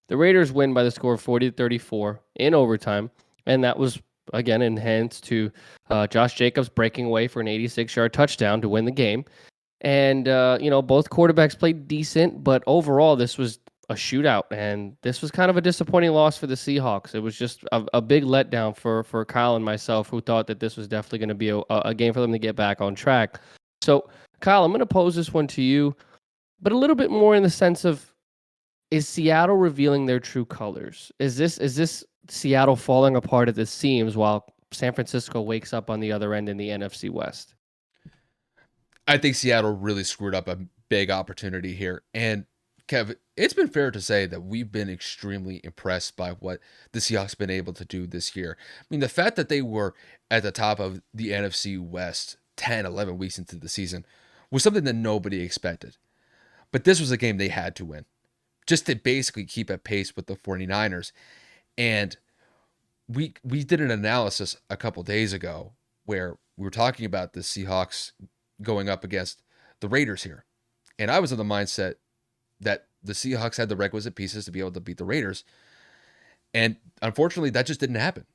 The Raiders win by the score of 40-34 in overtime, and that was again enhanced to Josh Jacobs breaking away for an 86-yard touchdown to win the game. And both quarterbacks played decent, but overall this was a shootout, and this was kind of a disappointing loss for the Seahawks. It was just a big letdown for Kyle and myself, who thought that this was definitely going to be a game for them to get back on track. So, Kyle, I'm going to pose this one to you, but a little bit more in the sense of, is Seattle revealing their true colors? Is this Seattle falling apart at the seams while San Francisco wakes up on the other end in the NFC West? I think Seattle really screwed up a big opportunity here. And Kev, it's been fair to say that we've been extremely impressed by what the Seahawks been able to do this year. I mean, the fact that they were at the top of the NFC West 10, 11 weeks into the season was something that nobody expected. But this was a game they had to win just to basically keep at pace with the 49ers. And we did an analysis a couple days ago where we were talking about the Seahawks going up against the Raiders here. And I was in the mindset that the Seahawks had the requisite pieces to be able to beat the Raiders. And unfortunately, that just didn't happen.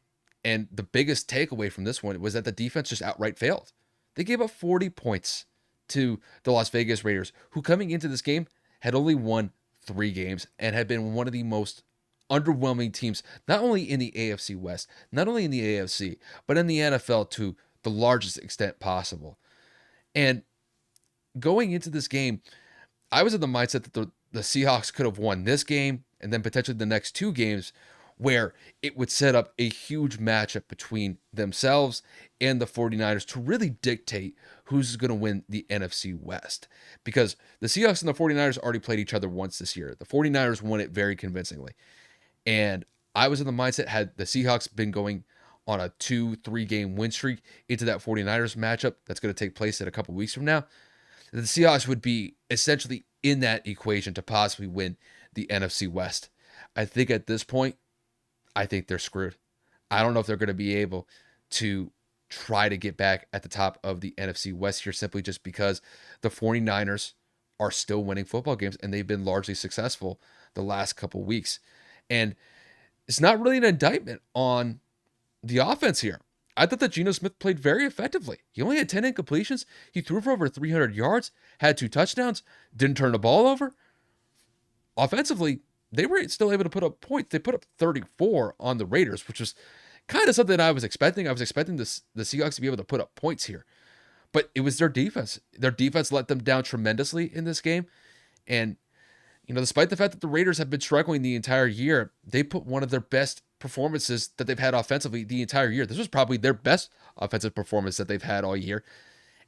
And the biggest takeaway from this one was that the defense just outright failed. They gave up 40 points to the Las Vegas Raiders, who coming into this game had only won 3 games and had been one of the most underwhelming teams, not only in the AFC West, not only in the AFC, but in the NFL to the largest extent possible. And going into this game, I was in the mindset that the Seahawks could have won this game and then potentially the next 2 games, where it would set up a huge matchup between themselves and the 49ers to really dictate who's going to win the NFC West. Because the Seahawks and the 49ers already played each other once this year. The 49ers won it very convincingly. And I was in the mindset, had the Seahawks been going on a 2-3 game win streak into that 49ers matchup that's going to take place in a couple weeks from now, the Seahawks would be essentially in that equation to possibly win the NFC West. I think at this point, I think they're screwed. I don't know if they're going to be able to try to get back at the top of the NFC West here, simply just because the 49ers are still winning football games and they've been largely successful the last couple weeks. And it's not really an indictment on the offense here. I thought that Geno Smith played very effectively. He only had 10 incompletions. He threw for over 300 yards, had 2 touchdowns, didn't turn the ball over. Offensively, they were still able to put up points. They put up 34 on the Raiders, which was kind of something I was expecting. I was expecting the Seahawks to be able to put up points here. But it was their defense. Their defense let them down tremendously in this game. And, despite the fact that the Raiders have been struggling the entire year, they put one of their best performances that they've had offensively the entire year. This was probably their best offensive performance that they've had all year.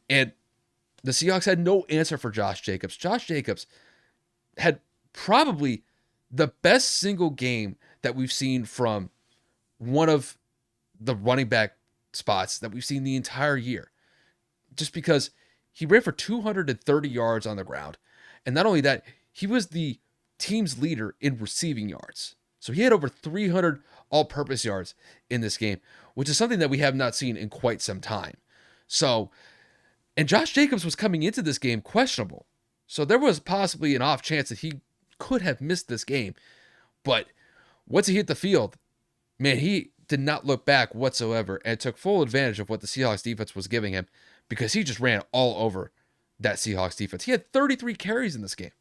And the Seahawks had no answer for Josh Jacobs. Josh Jacobs had probably the best single game that we've seen from one of the running back spots that we've seen the entire year. Just because he ran for 230 yards on the ground. And not only that, he was the team's leader in receiving yards. So he had over 300 all-purpose yards in this game, which is something that we have not seen in quite some time. So, and Josh Jacobs was coming into this game questionable. So there was possibly an off chance that he could have missed this game. But once he hit the field, man, he did not look back whatsoever and took full advantage of what the Seahawks defense was giving him, because he just ran all over that Seahawks defense. He had 33 carries in this game.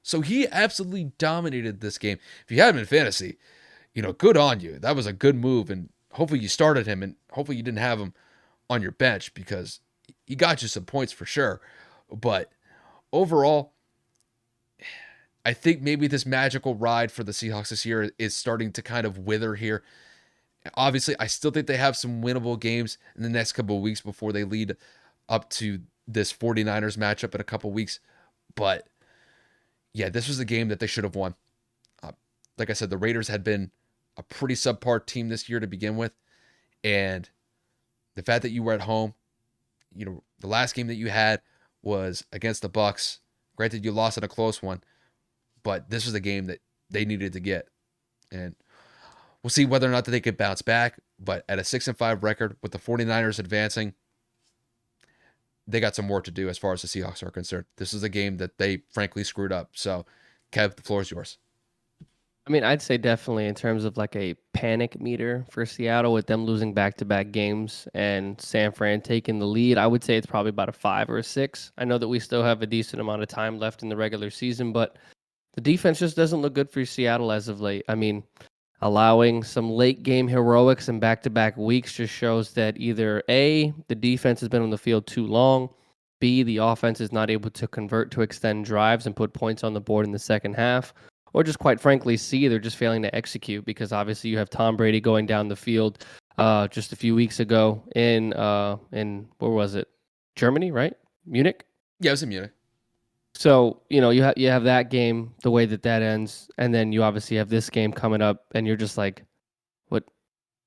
So he absolutely dominated this game. If you had him in fantasy, good on you. That was a good move, and hopefully you started him, and hopefully you didn't have him on your bench, because he got you some points for sure. But overall, I think maybe this magical ride for the Seahawks this year is starting to kind of wither here. Obviously, I still think they have some winnable games in the next couple of weeks before they lead up to this 49ers matchup in a couple of weeks. But yeah, this was a game that they should have won. Like I said, the Raiders had been a pretty subpar team this year to begin with. And the fact that you were at home, the last game that you had was against the Bucks. Granted, you lost in a close one, but this was a game that they needed to get. And we'll see whether or not that they could bounce back. But at a 6-5 record with the 49ers advancing, they got some work to do as far as the Seahawks are concerned. This is a game that they frankly screwed up. So, Kev, the floor is yours. I mean, I'd say definitely in terms of like a panic meter for Seattle with them losing back-to-back games and San Fran taking the lead, I would say it's probably about a 5 or a 6. I know that we still have a decent amount of time left in the regular season, but the defense just doesn't look good for Seattle as of late. I mean, allowing some late game heroics in back-to-back weeks just shows that either A, the defense has been on the field too long, B, the offense is not able to convert to extend drives and put points on the board in the second half, or just quite frankly, C, they're just failing to execute because obviously you have Tom Brady going down the field just a few weeks ago in where was it? Germany, right? Munich? Yeah, it was in Munich. So, you have that game, the way that that ends, and then you obviously have this game coming up, and you're just like, what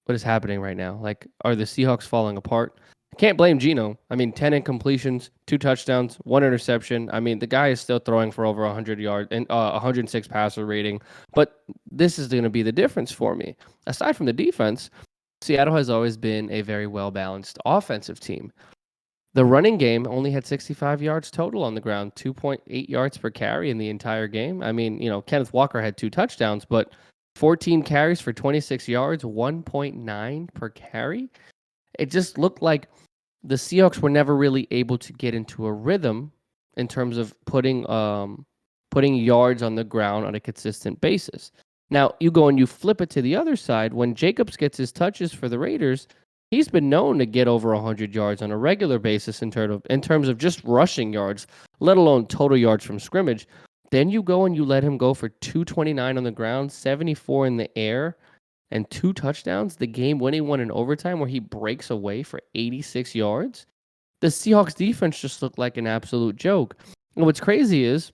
what is happening right now? Like, are the Seahawks falling apart? I can't blame Geno. I mean, 10 incompletions, 2 touchdowns, 1 interception. I mean, the guy is still throwing for over 100 yards and 106 passer rating. But this is going to be the difference for me. Aside from the defense, Seattle has always been a very well balanced offensive team. The running game only had 65 yards total on the ground, 2.8 yards per carry in the entire game. I mean, Kenneth Walker had 2 touchdowns, but 14 carries for 26 yards, 1.9 per carry. It just looked like the Seahawks were never really able to get into a rhythm in terms of putting yards on the ground on a consistent basis. Now, you go and you flip it to the other side. When Jacobs gets his touches for the Raiders, he's been known to get over 100 yards on a regular basis in terms of just rushing yards, let alone total yards from scrimmage. Then you go and you let him go for 229 on the ground, 74 in the air, and 2 touchdowns, the game-winning one in overtime where he breaks away for 86 yards. The Seahawks defense just looked like an absolute joke. And what's crazy is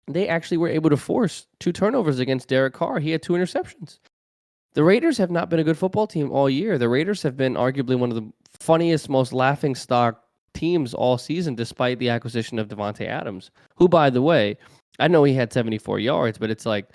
they actually were able to force 2 turnovers against Derek Carr. He had 2 interceptions. The Raiders have not been a good football team all year. The Raiders have been arguably one of the funniest, most laughing stock teams all season, despite the acquisition of Devontae Adams, who, by the way, I know he had 74 yards, but it's like,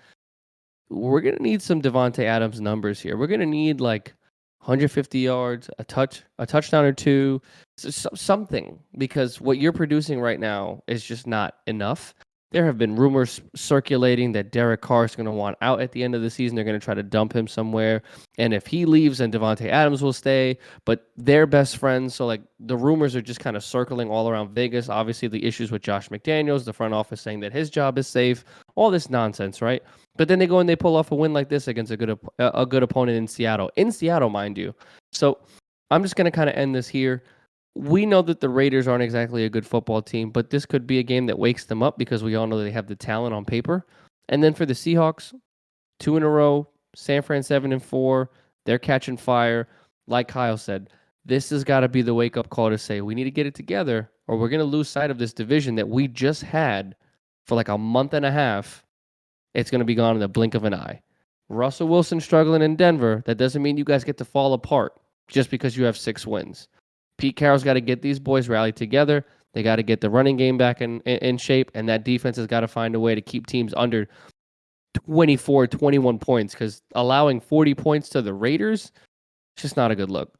we're going to need some Devontae Adams numbers here. We're going to need like 150 yards, a touchdown or 2, something, because what you're producing right now is just not enough. There have been rumors circulating that Derek Carr is going to want out at the end of the season. They're going to try to dump him somewhere. And if he leaves, then Devontae Adams will stay. But they're best friends. So, like, the rumors are just kind of circling all around Vegas. Obviously, the issues with Josh McDaniels, the front office saying that his job is safe, all this nonsense, right? But then they go and they pull off a win like this against a good opponent in Seattle, mind you. So I'm just going to kind of end this here. We know that the Raiders aren't exactly a good football team, but this could be a game that wakes them up because we all know they have the talent on paper. And then for the Seahawks, 2 in a row, San Fran 7-4, they're catching fire. Like Kyle said, this has got to be the wake-up call to say we need to get it together or we're going to lose sight of this division that we just had for like a month and a half. It's going to be gone in the blink of an eye. Russell Wilson struggling in Denver. That doesn't mean you guys get to fall apart just because you have 6 wins. Pete Carroll's got to get these boys rallied together. They got to get the running game back in shape, and that defense has got to find a way to keep teams under 24, 21 points because allowing 40 points to the Raiders, it's just not a good look.